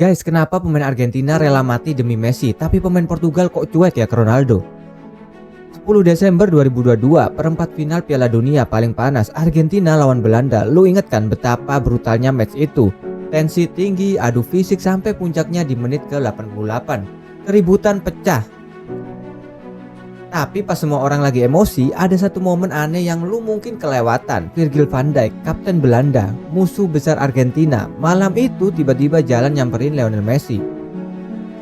Guys, kenapa pemain Argentina rela mati demi Messi, tapi pemain Portugal kok cuek ya ke Ronaldo? 10 Desember 2022, perempat final Piala Dunia paling panas Argentina lawan Belanda. Lu inget kan betapa brutalnya match itu? Tensi tinggi, adu fisik sampai puncaknya di menit ke-88. Keributan pecah. Tapi pas semua orang lagi emosi, ada satu momen aneh yang lu mungkin kelewatan. Virgil van Dijk, kapten Belanda, musuh besar Argentina, malam itu tiba-tiba jalan nyamperin Lionel Messi.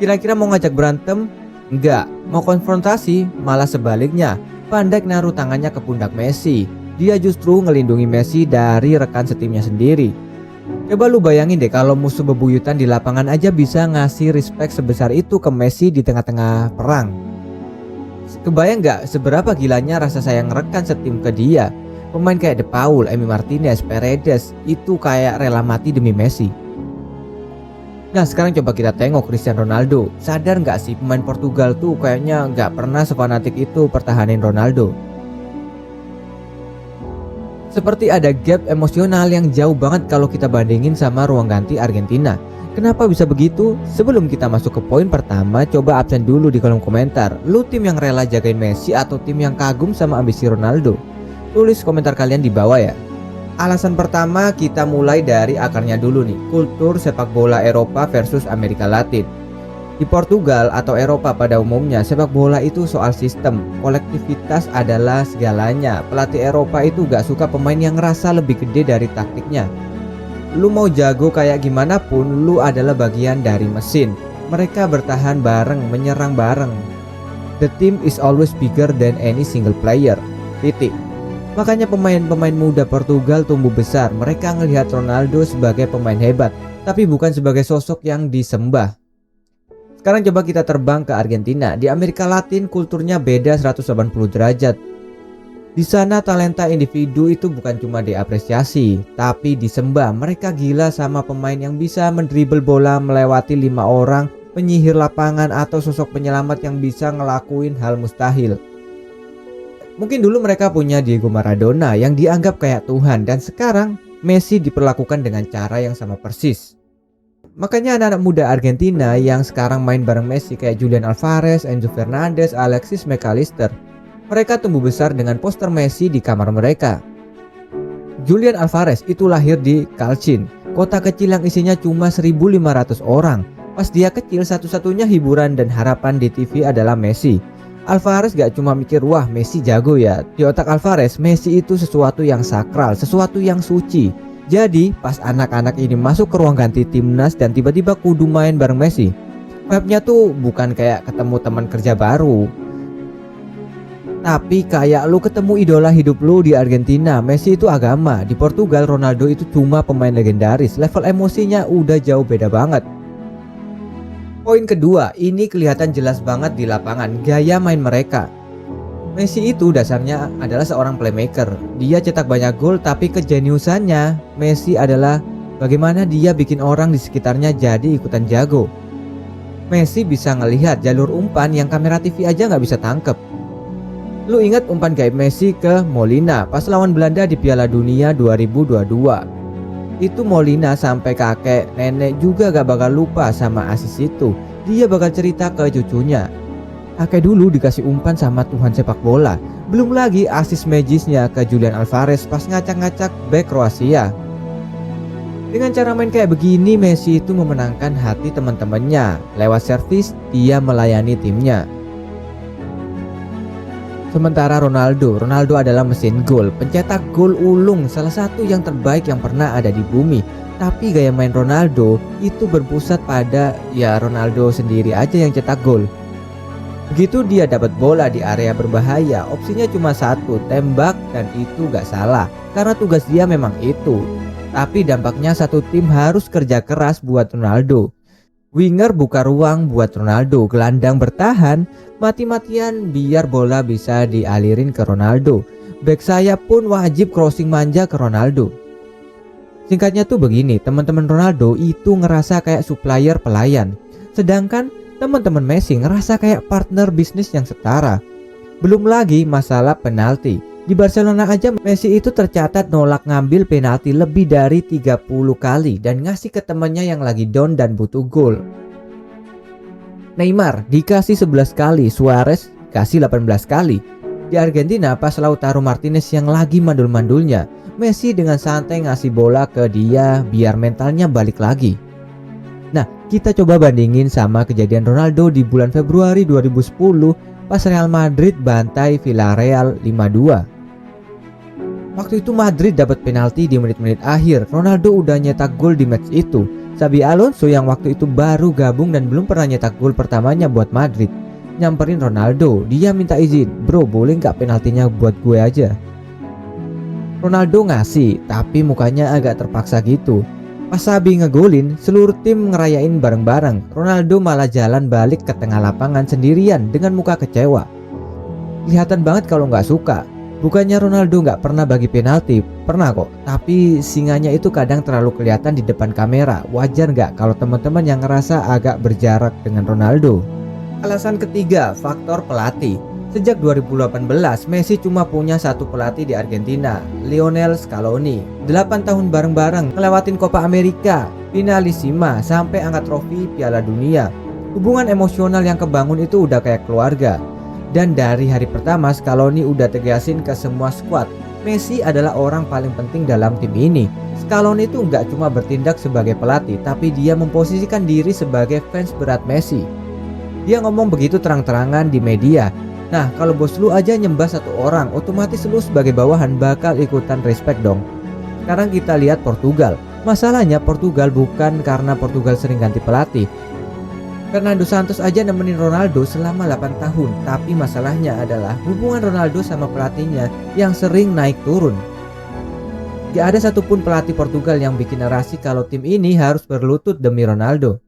Kira-kira mau ngajak berantem? Enggak. Mau konfrontasi? Malah sebaliknya. Van Dijk naruh tangannya ke pundak Messi. Dia justru ngelindungi Messi dari rekan setimnya sendiri. Coba lu bayangin deh kalau musuh bebuyutan di lapangan aja bisa ngasih respect sebesar itu ke Messi di tengah-tengah perang. Kebayang gak seberapa gilanya rasa sayang rekan setim ke dia? Pemain kayak De Paul, Emi Martinez, Paredes itu kayak rela mati demi Messi. Nah sekarang coba kita tengok Cristiano Ronaldo. Sadar gak sih pemain Portugal tuh kayaknya gak pernah sefanatik itu pertahanin Ronaldo. Seperti ada gap emosional yang jauh banget kalau kita bandingin sama ruang ganti Argentina. Kenapa bisa begitu? Sebelum kita masuk ke poin pertama, coba absen dulu di kolom komentar. Lu tim yang rela jagain Messi atau tim yang kagum sama ambisi Ronaldo? Tulis komentar kalian di bawah ya. Alasan pertama kita mulai dari akarnya dulu nih. Kultur sepak bola Eropa versus Amerika Latin. Di Portugal atau Eropa pada umumnya sepak bola itu soal sistem. Kolektivitas adalah segalanya. Pelatih Eropa itu gak suka pemain yang ngerasa lebih gede dari taktiknya. Lu mau jago kayak gimana pun, lu adalah bagian dari mesin. Mereka bertahan bareng, menyerang bareng. The team is always bigger than any single player. Titik. Makanya pemain-pemain muda Portugal tumbuh besar. Mereka ngelihat Ronaldo sebagai pemain hebat, tapi bukan sebagai sosok yang disembah. Sekarang coba kita terbang ke Argentina. Di Amerika Latin kulturnya beda 180 derajat. Di sana talenta individu itu bukan cuma diapresiasi, tapi disembah. Mereka gila sama pemain yang bisa mendribel bola melewati 5 orang, penyihir lapangan atau sosok penyelamat yang bisa ngelakuin hal mustahil. Mungkin dulu mereka punya Diego Maradona yang dianggap kayak Tuhan, dan sekarang Messi diperlakukan dengan cara yang sama persis. Makanya anak-anak muda Argentina yang sekarang main bareng Messi kayak Julian Alvarez, Enzo Fernandez, Alexis McAllister, mereka tumbuh besar dengan poster Messi di kamar mereka. Julian Alvarez itu lahir di Calcin, kota kecil yang isinya cuma 1.500 orang. Pas dia kecil, satu-satunya hiburan dan harapan di TV adalah Messi. Alvarez gak cuma mikir, wah Messi jago ya. Di otak Alvarez, Messi itu sesuatu yang sakral, sesuatu yang suci. Jadi pas anak-anak ini masuk ke ruang ganti timnas dan tiba-tiba kudu main bareng Messi, vibe-nya tuh bukan kayak ketemu teman kerja baru, tapi kayak lu ketemu idola hidup lu. Di Argentina, Messi itu agama. Di Portugal, Ronaldo itu cuma pemain legendaris. Level emosinya udah jauh beda banget. Poin kedua, ini kelihatan jelas banget di lapangan, gaya main mereka. Messi itu dasarnya adalah seorang playmaker. Dia cetak banyak gol, tapi kejeniusannya Messi adalah bagaimana dia bikin orang di sekitarnya jadi ikutan jago. Messi bisa ngelihat jalur umpan yang kamera TV aja nggak bisa tangkep. Lu ingat umpan gaib Messi ke Molina pas lawan Belanda di Piala Dunia 2022. Itu Molina sampai kakek nenek juga gak bakal lupa sama asis itu. Dia bakal cerita ke cucunya, kakek dulu dikasih umpan sama Tuhan sepak bola. Belum lagi asis magisnya ke Julian Alvarez pas ngacak-ngacak bek Kroasia. Dengan cara main kayak begini, Messi itu memenangkan hati teman-temannya. Lewat servis, dia melayani timnya. Sementara Ronaldo adalah mesin gol, pencetak gol ulung, salah satu yang terbaik yang pernah ada di bumi. Tapi gaya main Ronaldo itu berpusat pada Ronaldo sendiri aja yang cetak gol. Begitu dia dapat bola di area berbahaya, opsinya cuma satu, tembak, dan itu gak salah karena tugas dia memang itu. Tapi dampaknya satu tim harus kerja keras buat Ronaldo. Winger buka ruang buat Ronaldo, gelandang bertahan mati-matian biar bola bisa dialirin ke Ronaldo. Bek sayap pun wajib crossing manja ke Ronaldo. Singkatnya tuh begini, teman-teman Ronaldo itu ngerasa kayak supplier pelayan, sedangkan teman-teman Messi ngerasa kayak partner bisnis yang setara. Belum lagi masalah penalti. Di Barcelona aja Messi itu tercatat nolak ngambil penalti lebih dari 30 kali dan ngasih ke temannya yang lagi down dan butuh gol. Neymar dikasih 11 kali, Suarez kasih 18 kali. Di Argentina pas Lautaro Martinez yang lagi mandul-mandulnya, Messi dengan santai ngasih bola ke dia biar mentalnya balik lagi. Nah, kita coba bandingin sama kejadian Ronaldo di bulan Februari 2010 pas Real Madrid bantai Villarreal 5-2. Waktu itu Madrid dapat penalti di menit-menit akhir. Ronaldo udah nyetak gol di match itu. Xabi Alonso yang waktu itu baru gabung dan belum pernah nyetak gol pertamanya buat Madrid, nyamperin Ronaldo. Dia minta izin, "Bro, boleh nggak penaltinya buat gue aja?" Ronaldo ngasih, tapi mukanya agak terpaksa gitu. Pas Xabi ngegolin, seluruh tim ngerayain bareng-bareng. Ronaldo malah jalan balik ke tengah lapangan sendirian dengan muka kecewa. Kelihatan banget kalau nggak suka. Bukannya Ronaldo nggak pernah bagi penalti, pernah kok. Tapi singanya itu kadang terlalu kelihatan di depan kamera. Wajar nggak kalau teman-teman yang ngerasa agak berjarak dengan Ronaldo? Alasan ketiga, faktor pelatih. Sejak 2018, Messi cuma punya satu pelatih di Argentina, Lionel Scaloni. 8 tahun bareng-bareng, ngelewatin Copa America, Finalissima, sampai angkat trofi Piala Dunia. Hubungan emosional yang kebangun itu udah kayak keluarga. Dan dari hari pertama Scaloni udah tegasin ke semua skuad, Messi adalah orang paling penting dalam tim ini. Scaloni itu nggak cuma bertindak sebagai pelatih, tapi dia memposisikan diri sebagai fans berat Messi. Dia ngomong begitu terang-terangan di media. Nah, kalau bos lu aja nyembah satu orang, otomatis lu sebagai bawahan bakal ikutan respect dong. Sekarang kita lihat Portugal. Masalahnya Portugal bukan karena Portugal sering ganti pelatih. Fernando Santos aja nemenin Ronaldo selama 8 tahun. Tapi masalahnya adalah hubungan Ronaldo sama pelatihnya yang sering naik turun. Gak ada satupun pelatih Portugal yang bikin narasi kalau tim ini harus berlutut demi Ronaldo.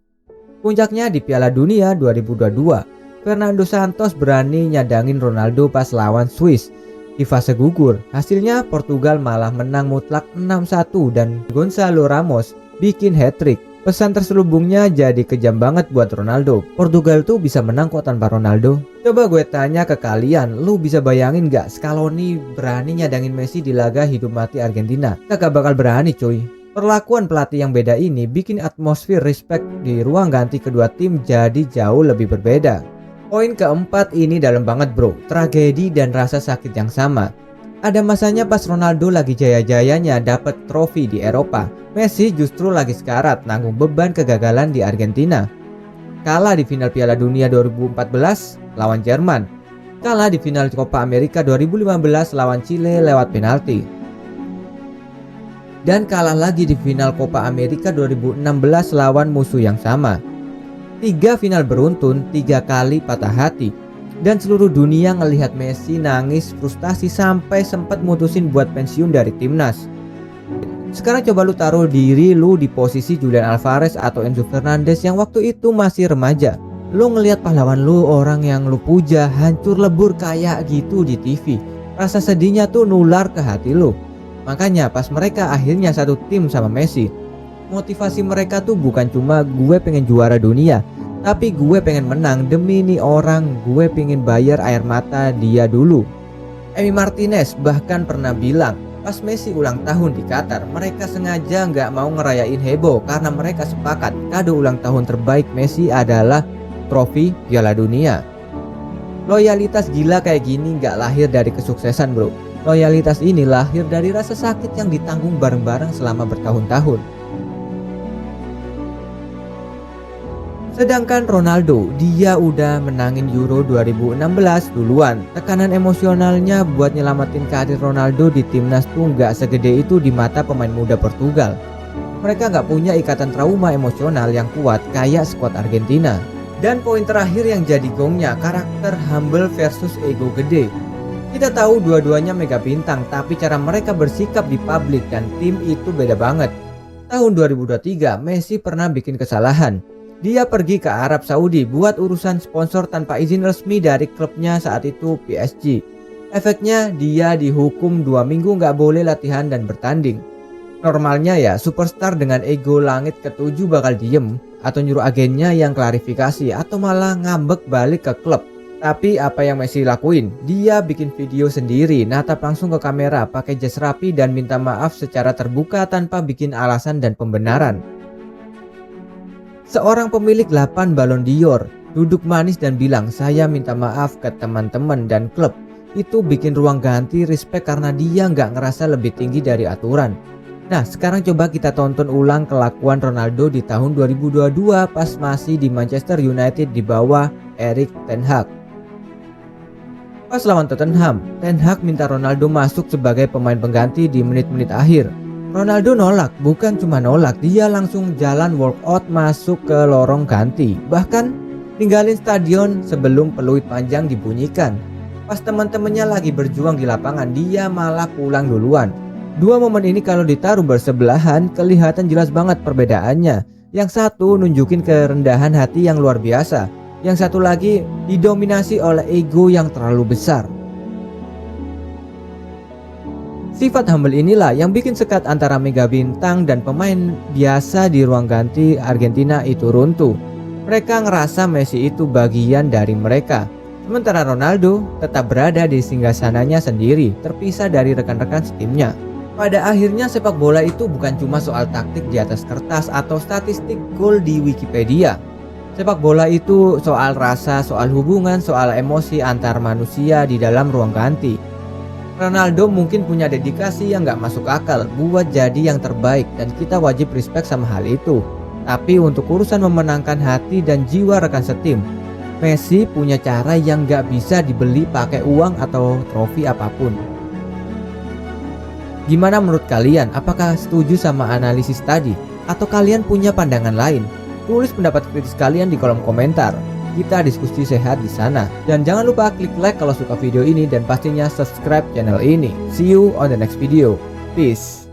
Puncaknya di Piala Dunia 2022, Fernando Santos berani nyadangin Ronaldo pas lawan Swiss di fase gugur. Hasilnya Portugal malah menang mutlak 6-1 dan Gonçalo Ramos bikin hat-trick. Pesan terselubungnya jadi kejam banget buat Ronaldo. Portugal tuh bisa menang kok tanpa Ronaldo. Coba gue tanya ke kalian, lu bisa bayangin gak Scaloni berani nyadangin Messi di laga hidup mati Argentina? Kagak bakal berani cuy. Perlakuan pelatih yang beda ini bikin atmosfer respect di ruang ganti kedua tim jadi jauh lebih berbeda. Poin keempat ini dalam banget bro, tragedi dan rasa sakit yang sama. Ada masanya pas Ronaldo lagi jaya-jayanya dapat trofi di Eropa, Messi justru lagi sekarat nanggung beban kegagalan di Argentina. Kalah di final Piala Dunia 2014 lawan Jerman, kalah di final Copa America 2015 lawan Chile lewat penalti, dan kalah lagi di final Copa America 2016 lawan musuh yang sama. 3 final beruntun, 3 kali patah hati. Dan seluruh dunia ngelihat Messi nangis frustasi sampai sempat mutusin buat pensiun dari timnas. Sekarang coba lu taruh diri lu di posisi Julian Alvarez atau Enzo Fernandez yang waktu itu masih remaja. Lu ngelihat pahlawan lu, orang yang lu puja, hancur lebur kayak gitu di TV. Rasa sedihnya tuh nular ke hati lu. Makanya pas mereka akhirnya satu tim sama Messi, motivasi mereka tuh bukan cuma gue pengen juara dunia, tapi gue pengen menang demi nih orang, gue pengen bayar air mata dia dulu. Emi Martinez bahkan pernah bilang pas Messi ulang tahun di Qatar, mereka sengaja nggak mau ngerayain heboh karena mereka sepakat kado ulang tahun terbaik Messi adalah trofi Piala Dunia. Loyalitas gila kayak gini nggak lahir dari kesuksesan bro. Loyalitas ini lahir dari rasa sakit yang ditanggung bareng-bareng selama bertahun-tahun. Sedangkan Ronaldo, dia udah menangin Euro 2016 duluan. Tekanan emosionalnya buat nyelamatin karir Ronaldo di timnas tuh nggak segede itu di mata pemain muda Portugal. Mereka nggak punya ikatan trauma emosional yang kuat kayak skuad Argentina. Dan poin terakhir yang jadi gongnya, karakter humble versus ego gede. Kita tahu dua-duanya mega bintang, tapi cara mereka bersikap di publik dan tim itu beda banget. Tahun 2023, Messi pernah bikin kesalahan. Dia pergi ke Arab Saudi buat urusan sponsor tanpa izin resmi dari klubnya saat itu PSG. Efeknya dia dihukum 2 minggu gak boleh latihan dan bertanding. Normalnya ya superstar dengan ego langit ke-7 bakal diem atau nyuruh agennya yang klarifikasi atau malah ngambek balik ke klub. Tapi apa yang Messi lakuin? Dia bikin video sendiri, natap langsung ke kamera, pakai jas rapi dan minta maaf secara terbuka tanpa bikin alasan dan pembenaran. Seorang pemilik 8 Ballon d'Or duduk manis dan bilang, "Saya minta maaf ke teman-teman dan klub." Itu bikin ruang ganti respect karena dia nggak ngerasa lebih tinggi dari aturan. Nah, sekarang coba kita tonton ulang kelakuan Ronaldo di tahun 2022 pas masih di Manchester United di bawah Erik ten Hag. Pas lawan Tottenham, Ten Hag minta Ronaldo masuk sebagai pemain pengganti di menit-menit akhir. Ronaldo nolak, bukan cuma nolak, dia langsung jalan walkout masuk ke lorong ganti. Bahkan ninggalin stadion sebelum peluit panjang dibunyikan. Pas teman-temannya lagi berjuang di lapangan, dia malah pulang duluan. Dua momen ini kalau ditaruh bersebelahan kelihatan jelas banget perbedaannya. Yang satu nunjukin kerendahan hati yang luar biasa, yang satu lagi didominasi oleh ego yang terlalu besar. Sifat humble inilah yang bikin sekat antara mega bintang dan pemain biasa di ruang ganti Argentina itu runtuh. Mereka ngerasa Messi itu bagian dari mereka, sementara Ronaldo tetap berada di singgasananya sendiri, terpisah dari rekan-rekan setimnya. Pada akhirnya sepak bola itu bukan cuma soal taktik di atas kertas atau statistik gol di Wikipedia. Sepak bola itu soal rasa, soal hubungan, soal emosi antar manusia di dalam ruang ganti. Ronaldo mungkin punya dedikasi yang gak masuk akal buat jadi yang terbaik dan kita wajib respect sama hal itu. Tapi untuk urusan memenangkan hati dan jiwa rekan setim, Messi punya cara yang gak bisa dibeli pakai uang atau trofi apapun. Gimana menurut kalian? Apakah setuju sama analisis tadi? Atau kalian punya pandangan lain? Tulis pendapat kritis kalian di kolom komentar. Kita diskusi sehat di sana. Dan jangan lupa klik like kalau suka video ini dan pastinya subscribe channel ini. See you on the next video. Peace.